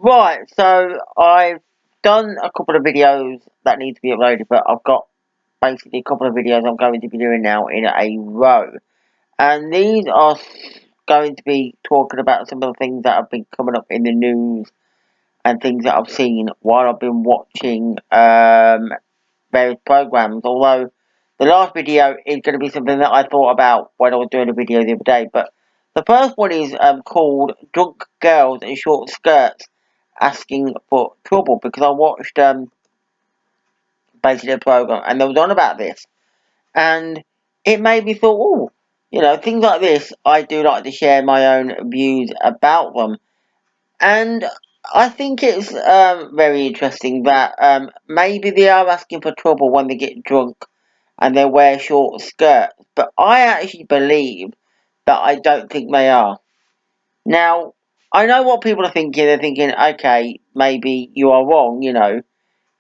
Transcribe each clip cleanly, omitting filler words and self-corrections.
Right, so I've done a couple of videos that need to be uploaded, but I've got basically a couple of videos I'm going to be doing now in a row. And these are going to be talking about some of the things that have been coming up in the news and things that I've seen while I've been watching various programs. Although the last video is going to be something that I thought about when I was doing a video the other day. But the first one is called Drunk Girls in Short Skirts Asking for Trouble, because I watched basically a program and they was on about this, and it made me thought, oh, things like this, I do like to share my own views about them. And I think it's very interesting that maybe they are asking for trouble when they get drunk and they wear short skirts. But I actually believe that I don't think they are. Now, I know what people are thinking. They're thinking, okay, maybe you are wrong,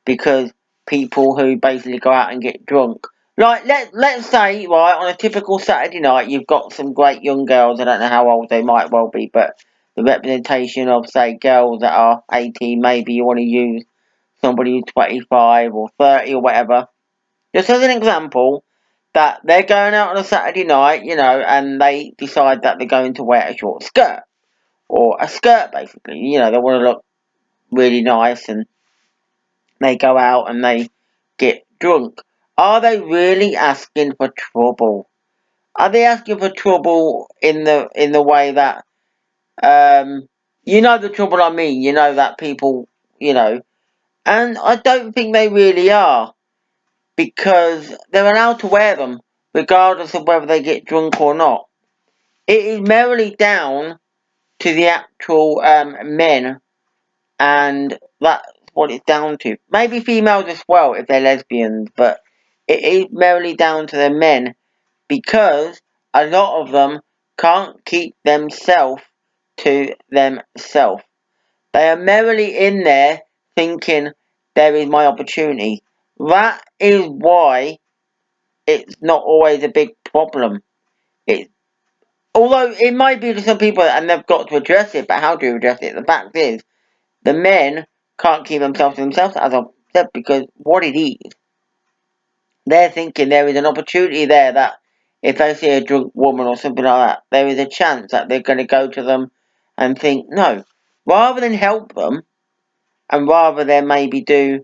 because people who basically go out and get drunk. Like, let's say, right, on a typical Saturday night, you've got some great young girls. I don't know how old they might well be, but the representation of, say, girls that are 18, maybe you want to use somebody who's 25 or 30 or whatever. Just as an example, that they're going out on a Saturday night, and they decide that they're going to wear a short skirt. Or a skirt, basically. They want to look really nice, and they go out and they get drunk. Are they really asking for trouble? Are they asking for trouble in the way that the trouble I mean? That people and I don't think they really are, because they're allowed to wear them regardless of whether they get drunk or not. It is merely down to the actual men, and that's what it's down to. Maybe females as well if they're lesbians, but it is merely down to the men, because a lot of them can't keep themselves to themselves. They are merely in there thinking, there is my opportunity. That is why it's not always a big problem. It, although it might be to some people and they've got to address it, but how do you address it? The fact is, the men can't keep themselves to themselves, as I've said, because what it is, they're thinking there is an opportunity there that if they see a drunk woman or something like that, there is a chance that they're going to go to them and think, no, rather than help them, and rather than maybe do,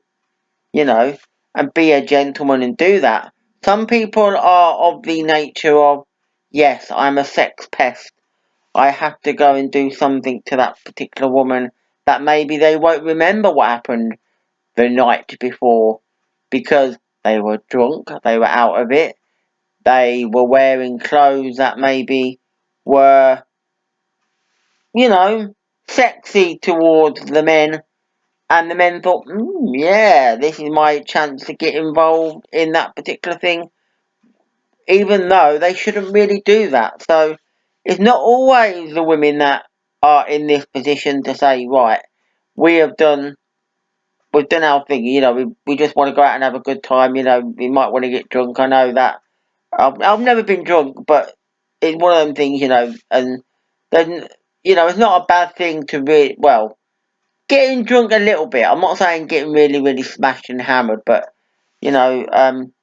and be a gentleman and do that. Some people are of the nature of, yes, I'm a sex pest. I have to go and do something to that particular woman that maybe they won't remember what happened the night before, because they were drunk, they were out of it, they were wearing clothes that maybe were, sexy towards the men, and the men thought, yeah, this is my chance to get involved in that particular thing, even though they shouldn't really do that. So it's not always the women that are in this position to say, right, we have done we've done our thing, we just want to go out and have a good time, we might want to get drunk. I know that. I've never been drunk, but it's one of them things, and then, it's not a bad thing to really, well, getting drunk a little bit. I'm not saying getting really, really smashed and hammered, but, and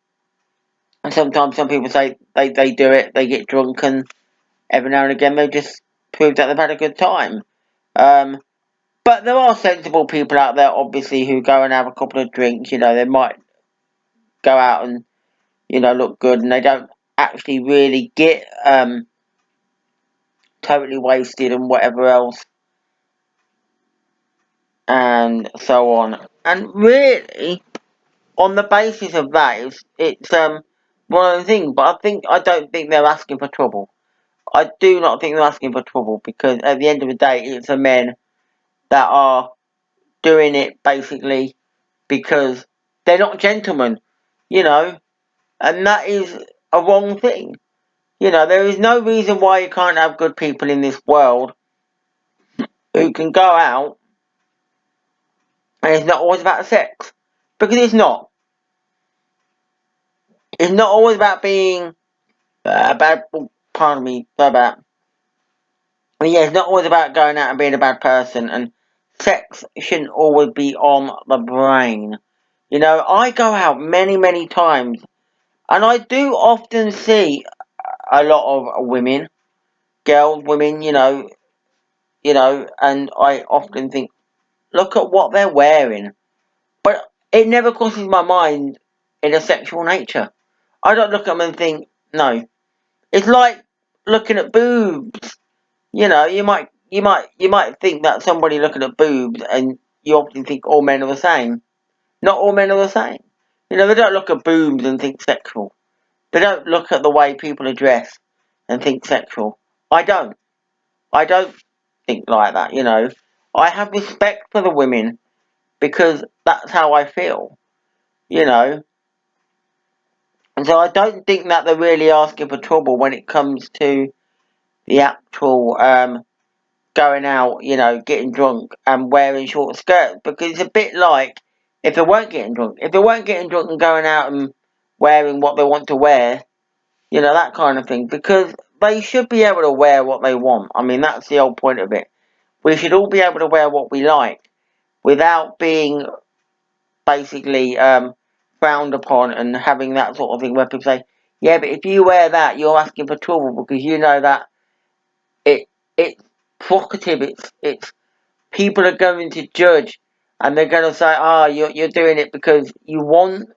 sometimes some people say they do it, they get drunk, and every now and again they just prove that they've had a good time. Um, but there are sensible people out there, obviously, who go and have a couple of drinks. They might go out and, look good, and they don't actually really get totally wasted and whatever else, and so on. And really, on the basis of that, it's one of the things. But I don't think they're asking for trouble. I do not think they're asking for trouble, because at the end of the day, it's the men that are doing it basically because they're not gentlemen, you know, and that is a wrong thing. There is no reason why you can't have good people in this world who can go out, and it's not always about sex, because it's not. It's not always about being a bad. Pardon me, so bad. Yeah, it's not always about going out and being a bad person and sex shouldn't always be on the brain. You know, I go out many, many times, and I do often see a lot of women, girls, women, and I often think, look at what they're wearing. But it never crosses my mind in a sexual nature. I don't look at them and think, no. It's like looking at boobs. You know, you might think that somebody looking at boobs, and you often think all men are the same. Not all men are the same. You know, they don't look at boobs and think sexual. They don't look at the way people are dressed and think sexual. I don't. I don't think like that, you know. I have respect for the women because that's how I feel, you know. And so I don't think that they're really asking for trouble when it comes to the actual going out, you know, getting drunk and wearing short skirts, because it's a bit like if they weren't getting drunk. If they weren't getting drunk and going out and wearing what they want to wear, you know, that kind of thing, because they should be able to wear what they want. I mean, that's the whole point of it. We should all be able to wear what we like without being basically frowned upon and having that sort of thing where people say, yeah, but if you wear that, you're asking for trouble because you know that it's provocative, it's people are going to judge and they're going to say, you're doing it because you want.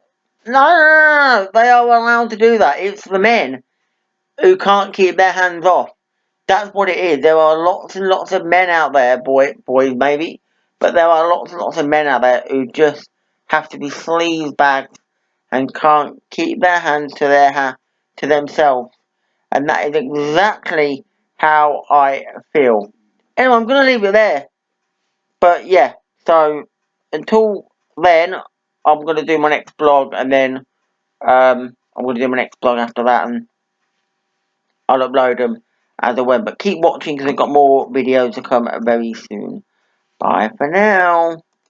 No, they are allowed to do that. It's the men who can't keep their hands off. That's what it is. There are lots and lots of men out there, boys maybe, but there are lots and lots of men out there who just have to be sleaze bags and can't keep their hands to themselves. And that is exactly how I feel. Anyway, I'm going to leave it there. But yeah, so until then, I'm going to do my next blog, and then I'm going to do my next blog after that, and I'll upload them as I went. But keep watching because I've got more videos to come very soon. Bye for now.